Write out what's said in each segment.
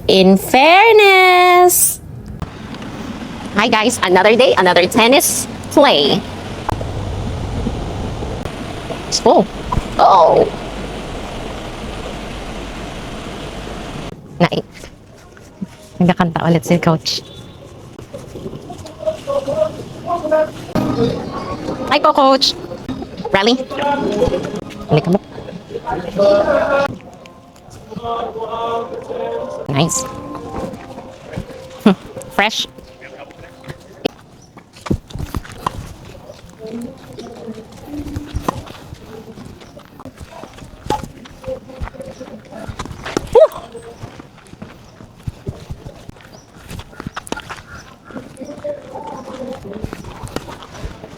In fairness! Hi guys, another day, another tennis play. Oh! Oh! Nagkakanta ulit si coach. Hi po, coach! Rally? Halika mo. Nice. Fresh.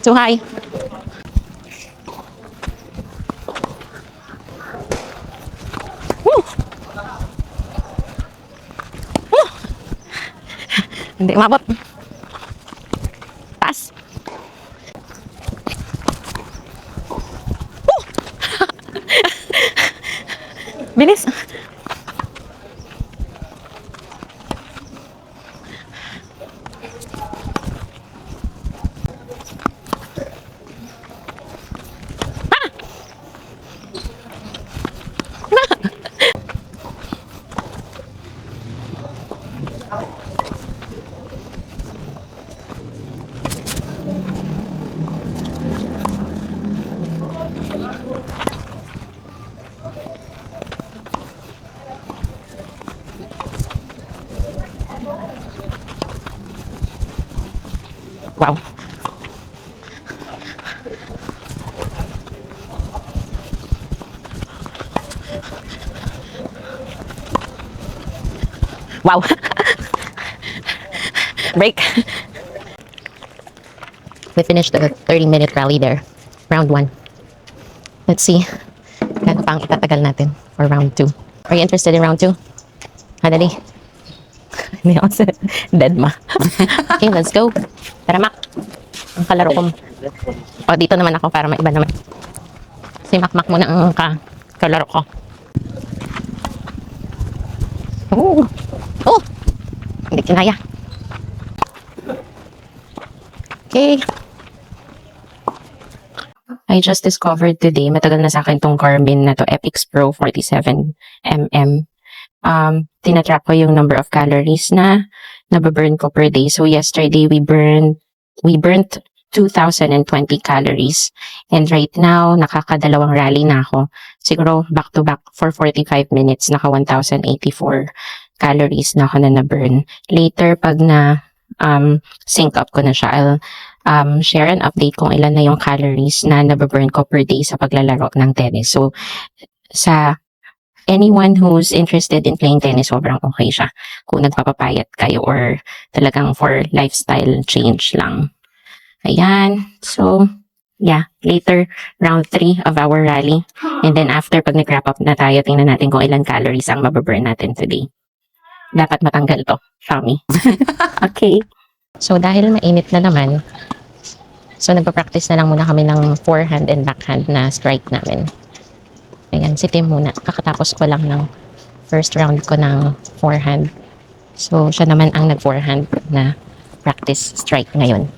Too high. Woo! Woo! Hindi umabot. Taas. Woo! Bilis. Wow. Wow. Break. We finished the 30-minute rally there. Round 1. Let's see. Kano pa ang itatagal natin for round 2. Are you interested in round 2? Hadali. Hindi ako dead ma. Okay, let's go. Tara, Mac. Ang kalaro ko. O, dito naman ako para maiba naman. Si Mac muna ang kalaro ko. Oh! Oh! Hindi kinaya. Okay. I just discovered today, matagal na sa akin tong Garmin na to, Epix Pro 47mm. Tinatrack ko yung number of calories na nababurn ko per day. So yesterday we burnt 2,020 calories. And right now, nakakadalawang rally na ako. Siguro back to back for 45 minutes, naka 1,084 calories na ako na naburn. Later, pag na sync up ko na siya, I'll share an update kung ilan na yung calories na nababurn ko per day sa paglalaro ng tennis. So, sa anyone who's interested in playing tennis, sobrang okay siya. Kung nagpapapayat kayo or talagang for lifestyle change lang. Ayan. So, yeah. Later, round 3 of our rally. And then after, pag nag-wrap up na tayo, tingnan natin kung ilan calories ang mababurn natin today. Dapat matanggal to, Shami. Okay. So, dahil mainit na naman, so nagpa-practice na lang muna kami ng forehand and backhand na strike namin. Ayan, si Tim muna. Kakatapos ko lang ng first round ko ng forehand. So, siya naman ang nag-forehand na practice strike ngayon.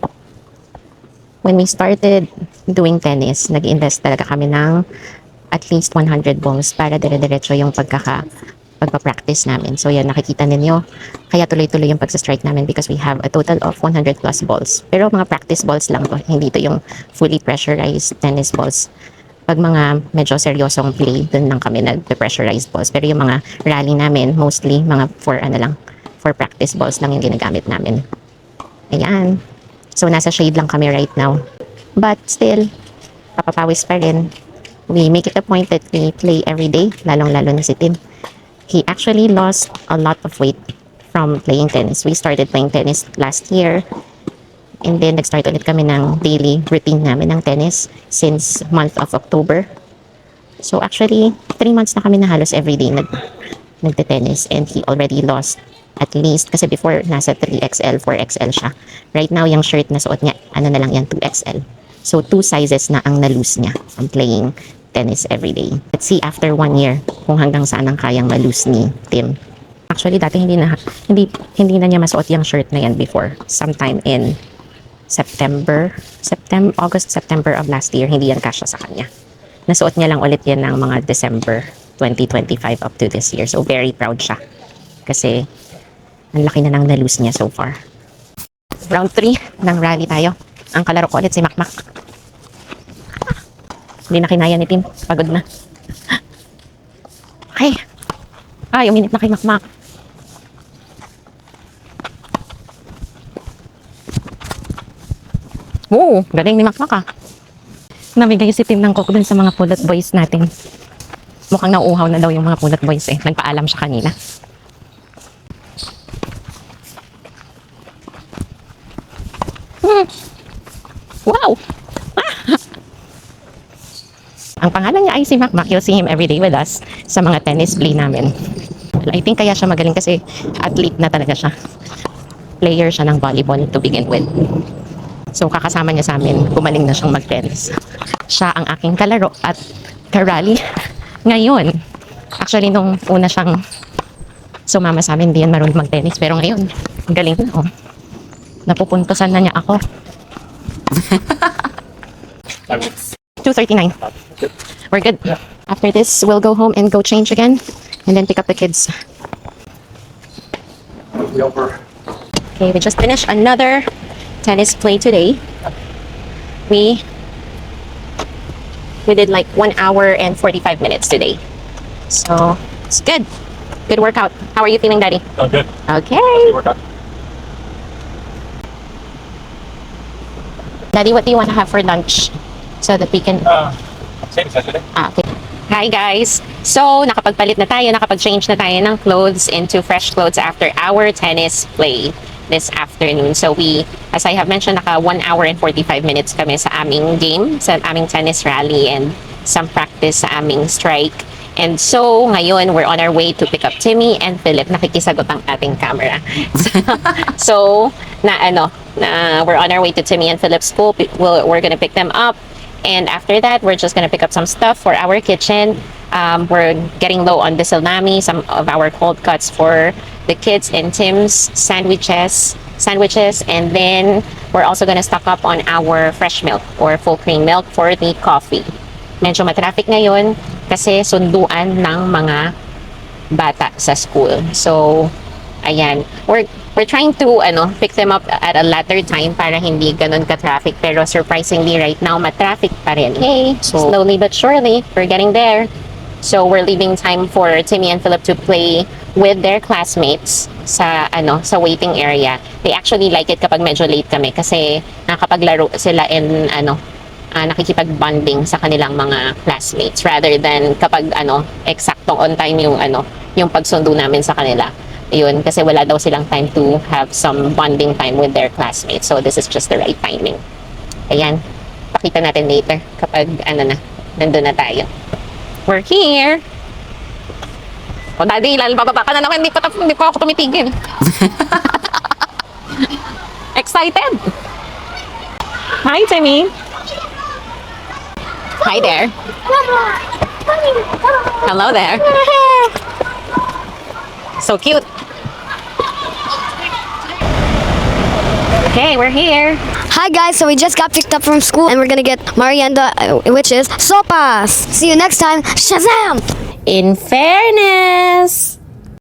When we started doing tennis, nag-invest talaga kami ng at least 100 balls para dire-diretso yung pagpa-practice namin. So, yan, nakikita ninyo. Kaya tuloy-tuloy yung pagsa-strike namin because we have a total of 100 plus balls. Pero mga practice balls lang to. Hindi to yung fully pressurized tennis balls. Pag mga medyo seryosong play, dun lang kami nag-pressurized balls. Pero yung mga rally namin, mostly mga for practice balls lang yung ginagamit namin. Ayan. So, nasa shade lang kami right now. But still, papapawis pa rin. We make it a point that we play every day, lalong-lalo na si Tim. He actually lost a lot of weight from playing tennis. We started playing tennis last year. And then, nag-start ulit kami ng daily routine namin ng tennis since month of October. So, actually, 3 months na kami na halos everyday nagte-tennis. And he already lost at least, kasi before, nasa 3XL, 4XL siya. Right now, yung shirt na suot niya, ano na lang yan, 2XL. So, 2 sizes na ang na-lose niya from playing tennis every day. Let's see after 1 year kung hanggang saan ang kayang malose ni Tim. Actually, dati hindi na niya masuot yung shirt na yan before. Sometime in August, September of last year, hindi yan kasya sa kanya. Nasuot niya lang ulit yan ng mga December 2025 up to this year. So, very proud siya. Kasi, ang laki na nang na-lose niya so far. Round 3 ng rally tayo. Ang kalaro ko ulit si Makmak. Hindi na kinaya ni Tim. Pagod na. Okay. Ay, uminit na kay Makmak. Oo, galing ni Makmak ah. Nabigay si Tim ng coke dun sa mga pulot boys natin. Mukhang nauuhaw na daw yung mga pulot boys eh. Nagpaalam siya kanina. Wow! Ang pangalan niya ay si Makmak. You'll see him every day with us sa mga tennis play namin. I think kaya siya magaling kasi athlete na talaga siya. Player siya ng volleyball to begin with. So kakasama niya sa amin, gumaling na siyang mag-tennis. Siya ang aking kalaro at karally ngayon. Actually, nung una siyang sumama sa amin, di yan marunong mag-tennis. Pero ngayon, galing na. Oh. Napupuntusan na niya ako. 2:39. We're good. After this, we'll go home and go change again. And then pick up the kids. Okay, we just finished another tennis play today. We did like 1 hour and 45 minutes today. So, it's good. Good workout. How are you feeling, Daddy? Oh, good. Okay. Good workout. Daddy, what do you want to have for lunch? So that we can... Same as yesterday. Okay. Hi guys! So, nakapagpalit na tayo, nakapag-change na tayo ng clothes into fresh clothes after our tennis play this afternoon. So we, as I have mentioned, naka 1 hour and 45 minutes kami sa aming game, sa aming tennis rally and some practice sa aming strike. And so, ngayon, we're on our way to pick up Timmy and Philip. Nakikisagot ang ating camera. So, we're on our way to Timmy and Philip's school. We're gonna pick them up. And after that, we're just gonna pick up some stuff for our kitchen. We're getting low on the salami, some of our cold cuts for the kids and Tim's sandwiches, and then we're also gonna stock up on our fresh milk or full cream milk for the coffee. Medyo matraffic ngayon kasi sunduan ng mga bata sa school. So, ayan. We're trying to pick them up at a later time para hindi ganun ka-traffic. Pero surprisingly, right now, matraffic pa rin. Okay, so slowly but surely, we're getting there. So, we're leaving time for Timmy and Philip to play with their classmates sa waiting area. They actually like it kapag medyo late kami kasi nakapaglaro sila in nakikipag-bonding sa kanilang mga classmates rather than kapag eksaktong on time yung pagsundo namin sa kanila. Yun, kasi wala daw silang time to have some bonding time with their classmates. So this is just the right timing. Ayan, pakita natin later kapag nandun na tayo. We're here! O daddy, lalababa ka na naman, hindi pa ako tumitigil. Excited? Hi, Timmy! Hi there. Hello there. So cute. Okay, we're here. Hi guys, so we just got picked up from school and we're gonna get merienda, which is sopas. See you next time. Shazam! In fairness,